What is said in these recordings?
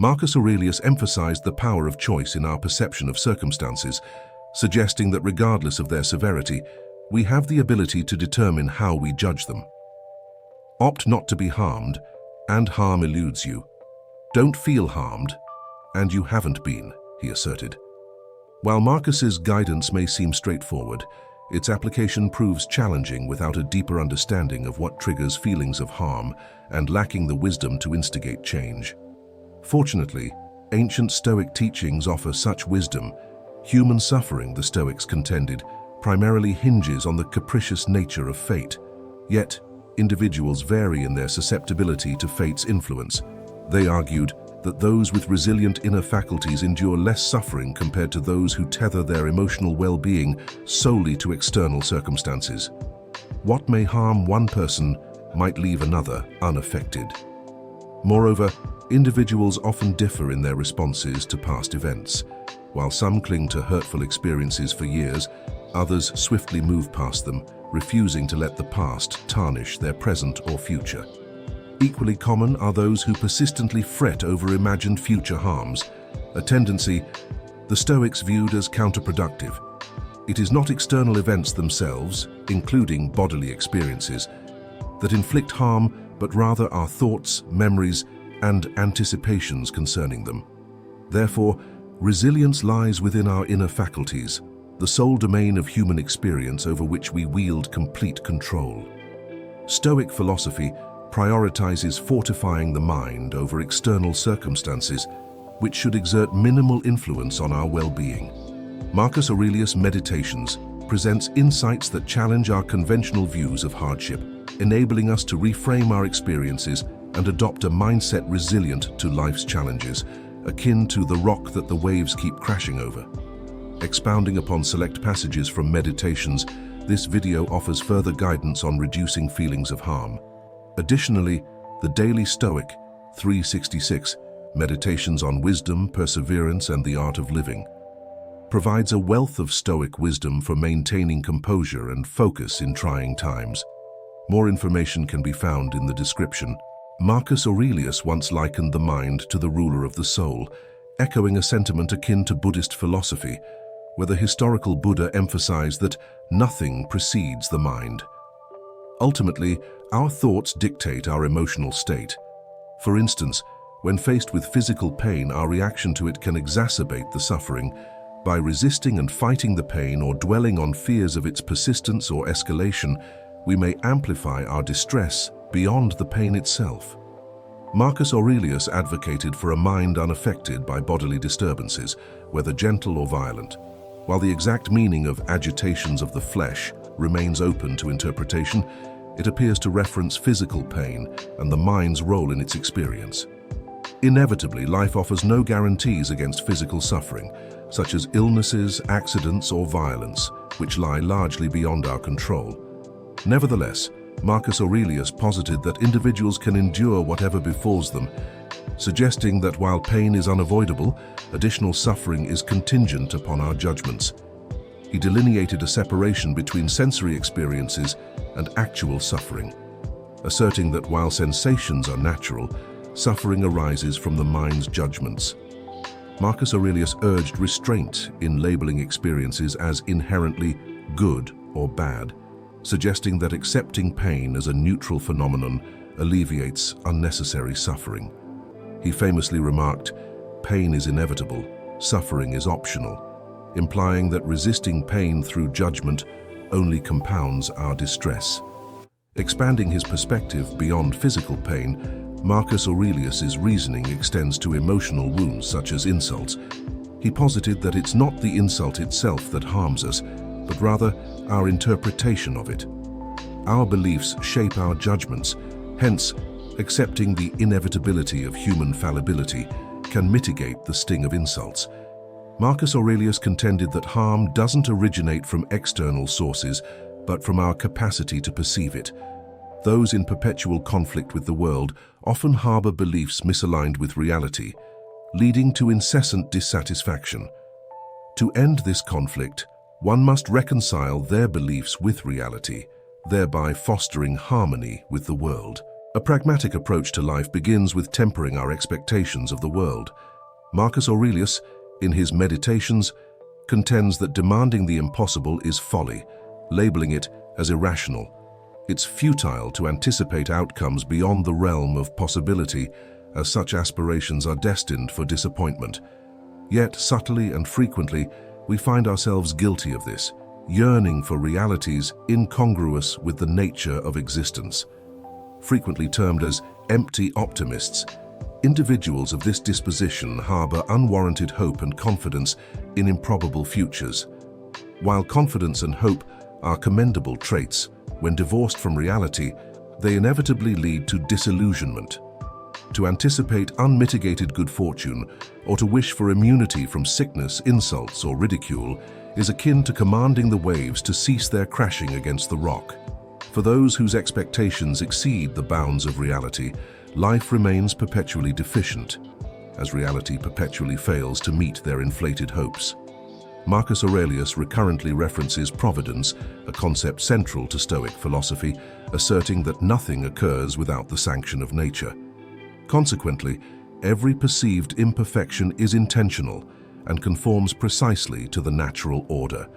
Marcus Aurelius emphasized the power of choice in our perception of circumstances, suggesting that regardless of their severity, we have the ability to determine how we judge them. Opt not to be harmed, and harm eludes you. Don't feel harmed, and you haven't been, he asserted. While Marcus's guidance may seem straightforward, its application proves challenging without a deeper understanding of what triggers feelings of harm and lacking the wisdom to instigate change. Fortunately, ancient Stoic teachings offer such wisdom. Human suffering, the Stoics contended, primarily hinges on the capricious nature of fate. Yet, individuals vary in their susceptibility to fate's influence. They argued that those with resilient inner faculties endure less suffering compared to those who tether their emotional well-being solely to external circumstances. What may harm one person might leave another unaffected. Moreover, individuals often differ in their responses to past events. While some cling to hurtful experiences for years, others swiftly move past them, refusing to let the past tarnish their present or future. Equally common are those who persistently fret over imagined future harms, a tendency the Stoics viewed as counterproductive. It is not external events themselves, including bodily experiences, that inflict harm, but rather our thoughts, memories, and anticipations concerning them. Therefore, resilience lies within our inner faculties, the sole domain of human experience over which we wield complete control. Stoic philosophy prioritizes fortifying the mind over external circumstances, which should exert minimal influence on our well-being. Marcus Aurelius' Meditations presents insights that challenge our conventional views of hardship, enabling us to reframe our experiences and adopt a mindset resilient to life's challenges, akin to the rock that the waves keep crashing over. Expounding upon select passages from Meditations, this video offers further guidance on reducing feelings of harm. Additionally, the Daily Stoic 366, Meditations on Wisdom, Perseverance, and the Art of Living, provides a wealth of Stoic wisdom for maintaining composure and focus in trying times. More information can be found in the description. Marcus Aurelius once likened the mind to the ruler of the soul, echoing a sentiment akin to Buddhist philosophy, where the historical Buddha emphasized that nothing precedes the mind. Ultimately, our thoughts dictate our emotional state. For instance, when faced with physical pain, our reaction to it can exacerbate the suffering. By resisting and fighting the pain or dwelling on fears of its persistence or escalation, we may amplify our distress beyond the pain itself. Marcus Aurelius advocated for a mind unaffected by bodily disturbances, whether gentle or violent. While the exact meaning of agitations of the flesh remains open to interpretation, it appears to reference physical pain and the mind's role in its experience. Inevitably, life offers no guarantees against physical suffering, such as illnesses, accidents, or violence, which lie largely beyond our control. Nevertheless, Marcus Aurelius posited that individuals can endure whatever befalls them, suggesting that while pain is unavoidable, additional suffering is contingent upon our judgments. He delineated a separation between sensory experiences and actual suffering, asserting that while sensations are natural, suffering arises from the mind's judgments. Marcus Aurelius urged restraint in labeling experiences as inherently good or bad, suggesting that accepting pain as a neutral phenomenon alleviates unnecessary suffering. He famously remarked, "Pain is inevitable, suffering is optional," implying that resisting pain through judgment only compounds our distress. Expanding his perspective beyond physical pain, Marcus Aurelius's reasoning extends to emotional wounds such as insults. He posited that it's not the insult itself that harms us, but rather our interpretation of it. Our beliefs shape our judgments, hence, accepting the inevitability of human fallibility can mitigate the sting of insults. Marcus Aurelius contended that harm doesn't originate from external sources, but from our capacity to perceive it. Those in perpetual conflict with the world often harbor beliefs misaligned with reality, leading to incessant dissatisfaction. To end this conflict, one must reconcile their beliefs with reality, thereby fostering harmony with the world. A pragmatic approach to life begins with tempering our expectations of the world. Marcus Aurelius, in his Meditations, contends that demanding the impossible is folly, labeling it as irrational. It's futile to anticipate outcomes beyond the realm of possibility, as such aspirations are destined for disappointment. Yet, subtly and frequently, we find ourselves guilty of this, yearning for realities incongruous with the nature of existence. Frequently termed as empty optimists, individuals of this disposition harbor unwarranted hope and confidence in improbable futures. While confidence and hope are commendable traits, when divorced from reality, they inevitably lead to disillusionment. To anticipate unmitigated good fortune or to wish for immunity from sickness, insults, or ridicule is akin to commanding the waves to cease their crashing against the rock. For those whose expectations exceed the bounds of reality, life remains perpetually deficient, as reality perpetually fails to meet their inflated hopes. Marcus Aurelius recurrently references providence, a concept central to Stoic philosophy, asserting that nothing occurs without the sanction of nature. Consequently, every perceived imperfection is intentional and conforms precisely to the natural order.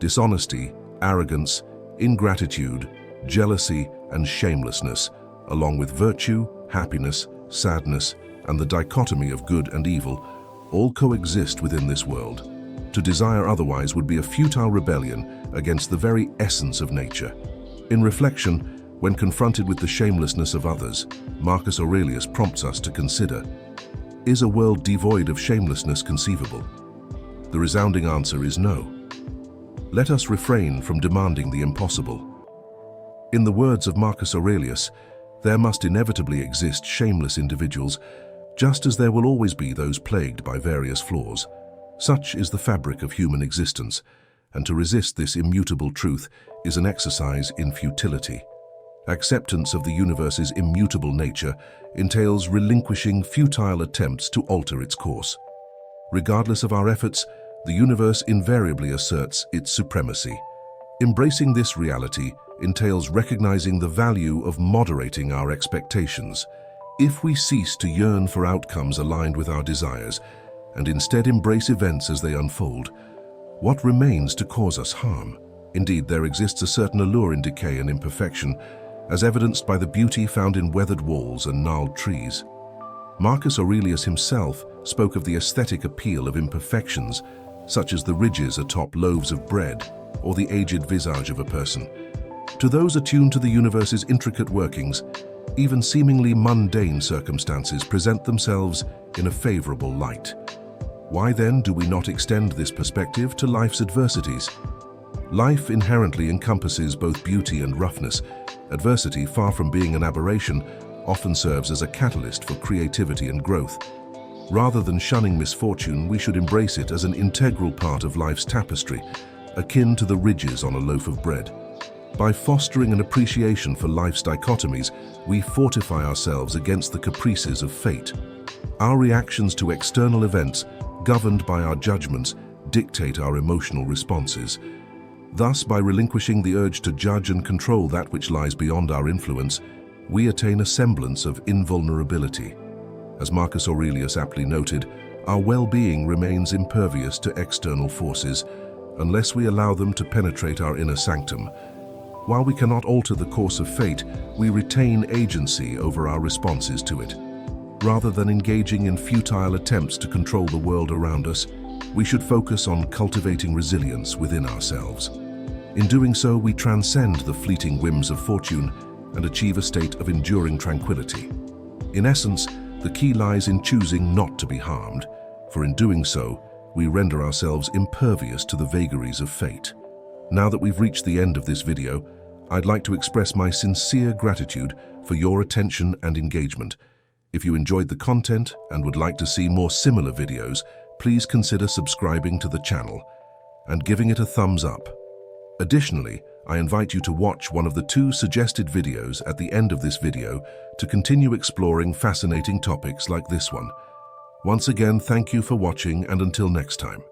Dishonesty, arrogance, ingratitude, jealousy, and shamelessness, along with virtue, happiness, sadness, and the dichotomy of good and evil, all coexist within this world. To desire otherwise would be a futile rebellion against the very essence of nature. In reflection, when confronted with the shamelessness of others, Marcus Aurelius prompts us to consider, is a world devoid of shamelessness conceivable? The resounding answer is no. Let us refrain from demanding the impossible. In the words of Marcus Aurelius, there must inevitably exist shameless individuals, just as there will always be those plagued by various flaws. Such is the fabric of human existence, and to resist this immutable truth is an exercise in futility. Acceptance of the universe's immutable nature entails relinquishing futile attempts to alter its course. Regardless of our efforts, the universe invariably asserts its supremacy. Embracing this reality entails recognizing the value of moderating our expectations. If we cease to yearn for outcomes aligned with our desires, and instead embrace events as they unfold, what remains to cause us harm? Indeed, there exists a certain allure in decay and imperfection, as evidenced by the beauty found in weathered walls and gnarled trees. Marcus Aurelius himself spoke of the aesthetic appeal of imperfections, such as the ridges atop loaves of bread or the aged visage of a person. To those attuned to the universe's intricate workings, even seemingly mundane circumstances present themselves in a favorable light. Why then do we not extend this perspective to life's adversities? Life inherently encompasses both beauty and roughness. Adversity, far from being an aberration, often serves as a catalyst for creativity and growth. Rather than shunning misfortune, we should embrace it as an integral part of life's tapestry, akin to the ridges on a loaf of bread. By fostering an appreciation for life's dichotomies, we fortify ourselves against the caprices of fate. Our reactions to external events, governed by our judgments, dictate our emotional responses. Thus, by relinquishing the urge to judge and control that which lies beyond our influence, we attain a semblance of invulnerability. As Marcus Aurelius aptly noted, our well-being remains impervious to external forces unless we allow them to penetrate our inner sanctum. While we cannot alter the course of fate, we retain agency over our responses to it. Rather than engaging in futile attempts to control the world around us, we should focus on cultivating resilience within ourselves. In doing so, we transcend the fleeting whims of fortune and achieve a state of enduring tranquility. In essence, the key lies in choosing not to be harmed, for in doing so, we render ourselves impervious to the vagaries of fate. Now that we've reached the end of this video, I'd like to express my sincere gratitude for your attention and engagement. If you enjoyed the content and would like to see more similar videos, please consider subscribing to the channel and giving it a thumbs up. Additionally, I invite you to watch one of the 2 suggested videos at the end of this video to continue exploring fascinating topics like this one. Once again, thank you for watching, and until next time.